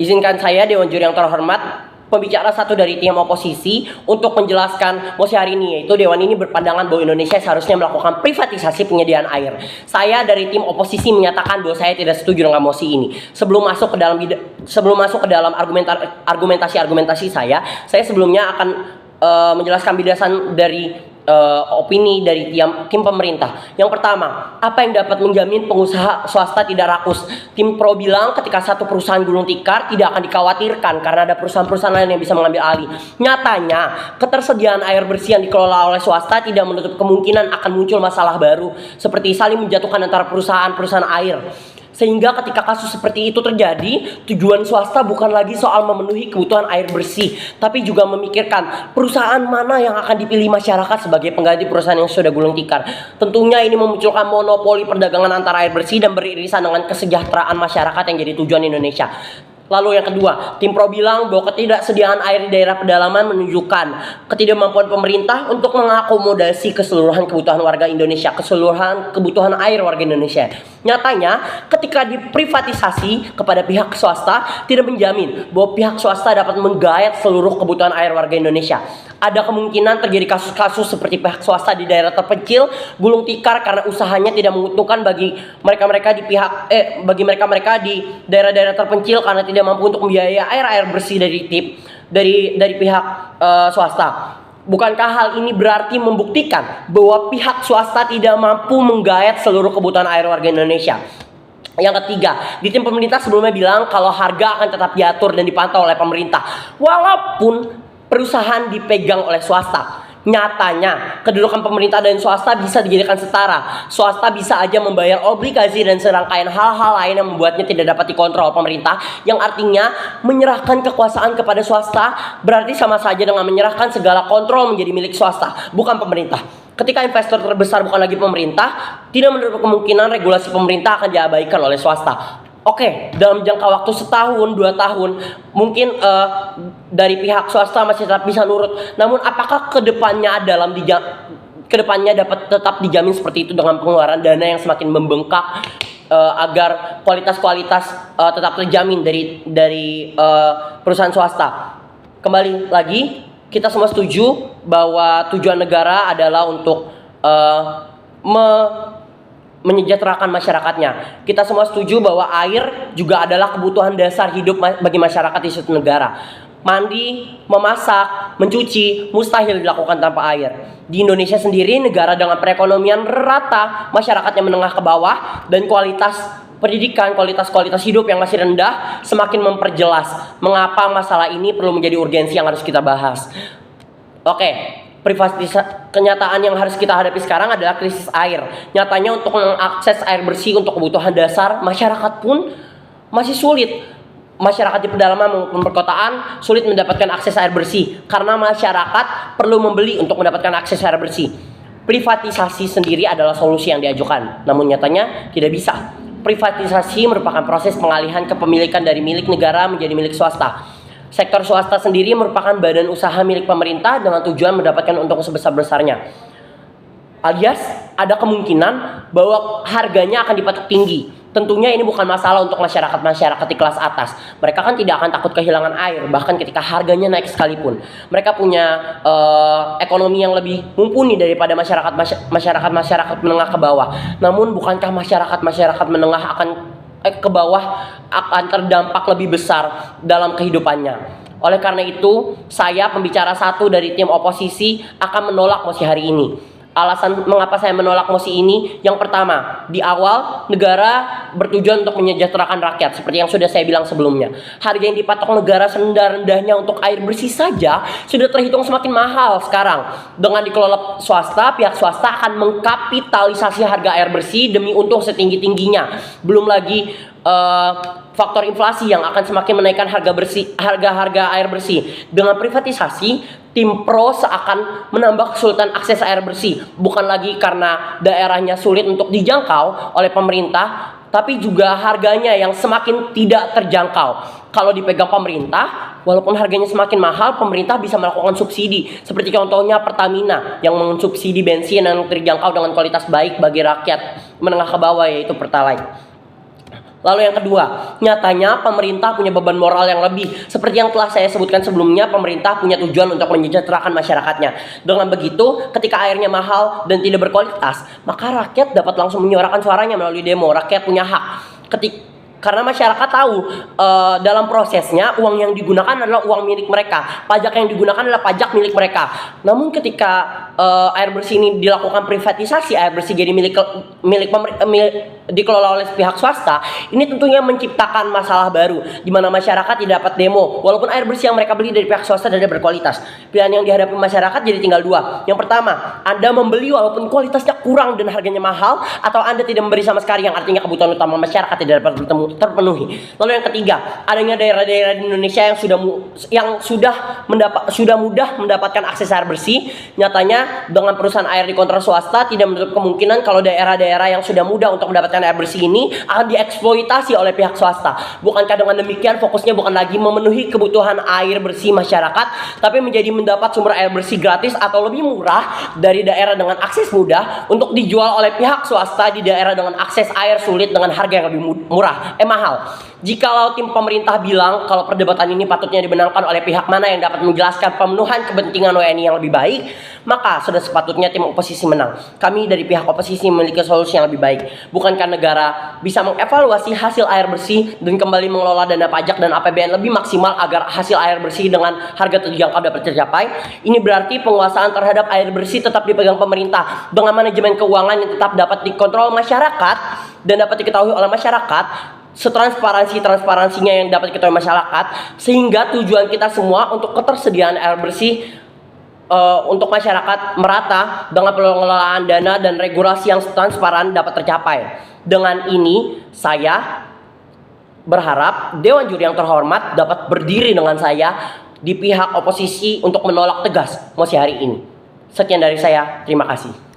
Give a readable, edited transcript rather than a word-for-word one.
Izinkan saya, Dewan Juri yang terhormat, pembicara satu dari tim oposisi untuk menjelaskan mosi hari ini, yaitu Dewan ini berpandangan bahwa Indonesia seharusnya melakukan privatisasi penyediaan air. Saya dari tim oposisi menyatakan bahwa saya tidak setuju dengan mosi ini. Sebelum masuk ke dalam argumentasi saya sebelumnya akan menjelaskan bidasan dari opini dari tim pemerintah. Yang pertama, apa yang dapat menjamin pengusaha swasta tidak rakus? Tim pro bilang ketika satu perusahaan gulung tikar tidak akan dikhawatirkan karena ada perusahaan-perusahaan lain yang bisa mengambil alih. Nyatanya, ketersediaan air bersih yang dikelola oleh swasta tidak menutup kemungkinan akan muncul masalah baru seperti saling menjatuhkan antara perusahaan-perusahaan air. Sehingga ketika kasus seperti itu terjadi, tujuan swasta bukan lagi soal memenuhi kebutuhan air bersih, tapi juga memikirkan perusahaan mana yang akan dipilih masyarakat sebagai pengganti perusahaan yang sudah gulung tikar. Tentunya ini memunculkan monopoli perdagangan antara air bersih dan beririsan dengan kesejahteraan masyarakat yang jadi tujuan Indonesia. Lalu yang kedua, tim pro bilang bahwa ketidaksediaan air di daerah pedalaman menunjukkan ketidakmampuan pemerintah untuk mengakomodasi keseluruhan kebutuhan warga Indonesia, keseluruhan kebutuhan air warga Indonesia. Nyatanya, ketika diprivatisasi kepada pihak swasta, tidak menjamin bahwa pihak swasta dapat menggayat seluruh kebutuhan air warga Indonesia. Ada kemungkinan terjadi kasus-kasus seperti pihak swasta di daerah terpencil gulung tikar karena usahanya tidak menguntungkan bagi mereka-mereka di daerah-daerah terpencil karena tidak mampu untuk membiayai air bersih dari pihak swasta. Bukankah hal ini berarti membuktikan bahwa pihak swasta tidak mampu menggayat seluruh kebutuhan air warga Indonesia? Yang ketiga, di tim pemerintah sebelumnya bilang kalau harga akan tetap diatur dan dipantau oleh pemerintah walaupun perusahaan dipegang oleh swasta. Nyatanya, kedudukan pemerintah dan swasta bisa dijadikan setara. Swasta bisa aja membayar obligasi dan serangkaian hal-hal lain yang membuatnya tidak dapat dikontrol pemerintah, yang artinya menyerahkan kekuasaan kepada swasta berarti sama saja dengan menyerahkan segala kontrol menjadi milik swasta, bukan pemerintah. Ketika investor terbesar bukan lagi pemerintah, tidak menutup kemungkinan regulasi pemerintah akan diabaikan oleh swasta. Oke, dalam jangka waktu setahun, 2 tahun, mungkin dari pihak swasta masih tetap bisa nurut. Namun apakah kedepannya dapat tetap dijamin seperti itu dengan pengeluaran dana yang semakin membengkak agar kualitas tetap terjamin dari perusahaan swasta? Kembali lagi, kita semua setuju bahwa tujuan negara adalah untuk menyejahterakan masyarakatnya. Kita semua setuju bahwa air juga adalah kebutuhan dasar hidup bagi masyarakat di suatu negara. Mandi, memasak, mencuci mustahil dilakukan tanpa air. Di Indonesia sendiri, negara dengan perekonomian rata, masyarakatnya menengah ke bawah, dan kualitas pendidikan, kualitas hidup yang masih rendah semakin memperjelas mengapa masalah ini perlu menjadi urgensi yang harus kita bahas. Oke. Kenyataan yang harus kita hadapi sekarang adalah krisis air. Nyatanya untuk mengakses air bersih untuk kebutuhan dasar masyarakat pun masih sulit. Masyarakat di pedalaman maupun perkotaan sulit mendapatkan akses air bersih karena masyarakat perlu membeli untuk mendapatkan akses air bersih. Privatisasi sendiri adalah solusi yang diajukan, namun nyatanya tidak bisa. Privatisasi merupakan proses pengalihan kepemilikan dari milik negara menjadi milik swasta. Sektor swasta sendiri merupakan badan usaha milik pemerintah dengan tujuan mendapatkan untung sebesar-besarnya. Alias, ada kemungkinan bahwa harganya akan dipatok tinggi. Tentunya ini bukan masalah untuk masyarakat di kelas atas. Mereka kan tidak akan takut kehilangan air, bahkan ketika harganya naik sekalipun. Mereka punya ekonomi yang lebih mumpuni daripada masyarakat menengah ke bawah. Namun bukankah masyarakat menengah ke bawah akan terdampak lebih besar dalam kehidupannya. Oleh karena itu, saya pembicara satu dari tim oposisi akan menolak mosi hari ini. Alasan mengapa saya menolak mosi ini, yang pertama, di awal negara bertujuan untuk menyejahterakan rakyat seperti yang sudah saya bilang sebelumnya. Harga yang dipatok negara serendah-rendahnya untuk air bersih saja sudah terhitung semakin mahal sekarang. Dengan dikelola swasta, pihak swasta akan mengkapitalisasi harga air bersih demi untung setinggi-tingginya. Belum lagi faktor inflasi yang akan semakin menaikkan harga air bersih. Dengan privatisasi, tim pro seakan menambah kesulitan akses air bersih, bukan lagi karena daerahnya sulit untuk dijangkau oleh pemerintah, tapi juga harganya yang semakin tidak terjangkau. Kalau dipegang pemerintah, walaupun harganya semakin mahal, pemerintah bisa melakukan subsidi, seperti contohnya Pertamina yang mensubsidi bensin yang terjangkau dengan kualitas baik bagi rakyat menengah ke bawah, yaitu Pertalite. Lalu yang kedua, nyatanya pemerintah punya beban moral yang lebih. Seperti yang telah saya sebutkan sebelumnya, pemerintah punya tujuan untuk mensejahterakan masyarakatnya. Dengan begitu, ketika airnya mahal dan tidak berkualitas, maka rakyat dapat langsung menyuarakan suaranya melalui demo. Rakyat punya hak. Karena masyarakat tahu dalam prosesnya uang yang digunakan adalah uang milik mereka, pajak yang digunakan adalah pajak milik mereka. Namun ketika air bersih ini dilakukan privatisasi, air bersih jadi dikelola oleh pihak swasta, ini tentunya menciptakan masalah baru di mana masyarakat tidak dapat demo walaupun air bersih yang mereka beli dari pihak swasta tidak berkualitas. Pilihan yang dihadapi masyarakat jadi tinggal dua. Yang pertama, Anda membeli walaupun kualitasnya kurang dan harganya mahal, atau Anda tidak memberi sama sekali, yang artinya kebutuhan utama masyarakat tidak dapat terpenuhi. Lalu yang ketiga, adanya daerah-daerah di Indonesia yang sudah mudah mendapatkan akses air bersih. Nyatanya dengan perusahaan air dikontrol swasta, tidak menutup kemungkinan kalau daerah-daerah yang sudah mudah untuk mendapatkan air bersih ini akan dieksploitasi oleh pihak swasta. Bukankah dengan demikian fokusnya bukan lagi memenuhi kebutuhan air bersih masyarakat, tapi menjadi mendapat sumber air bersih gratis atau lebih murah dari daerah dengan akses mudah untuk dijual oleh pihak swasta di daerah dengan akses air sulit dengan harga yang lebih mahal. Jikalau tim pemerintah bilang kalau perdebatan ini patutnya dibenarkan oleh pihak mana yang dapat menjelaskan pemenuhan kepentingan WNI yang lebih baik, maka sudah sepatutnya tim oposisi menang. Kami dari pihak oposisi memiliki solusi yang lebih baik. Bukankah negara bisa mengevaluasi hasil air bersih dan kembali mengelola dana pajak dan APBN lebih maksimal agar hasil air bersih dengan harga terjangkau dapat tercapai? Ini berarti penguasaan terhadap air bersih tetap dipegang pemerintah dengan manajemen keuangan yang tetap dapat dikontrol masyarakat dan dapat diketahui oleh masyarakat, setransparansinya yang dapat diketahui masyarakat, sehingga tujuan kita semua untuk ketersediaan air bersih untuk masyarakat merata dengan pengelolaan dana dan regulasi yang transparan dapat tercapai. Dengan ini saya berharap Dewan Juri yang terhormat dapat berdiri dengan saya di pihak oposisi untuk menolak tegas mosi hari ini. Sekian dari saya, terima kasih.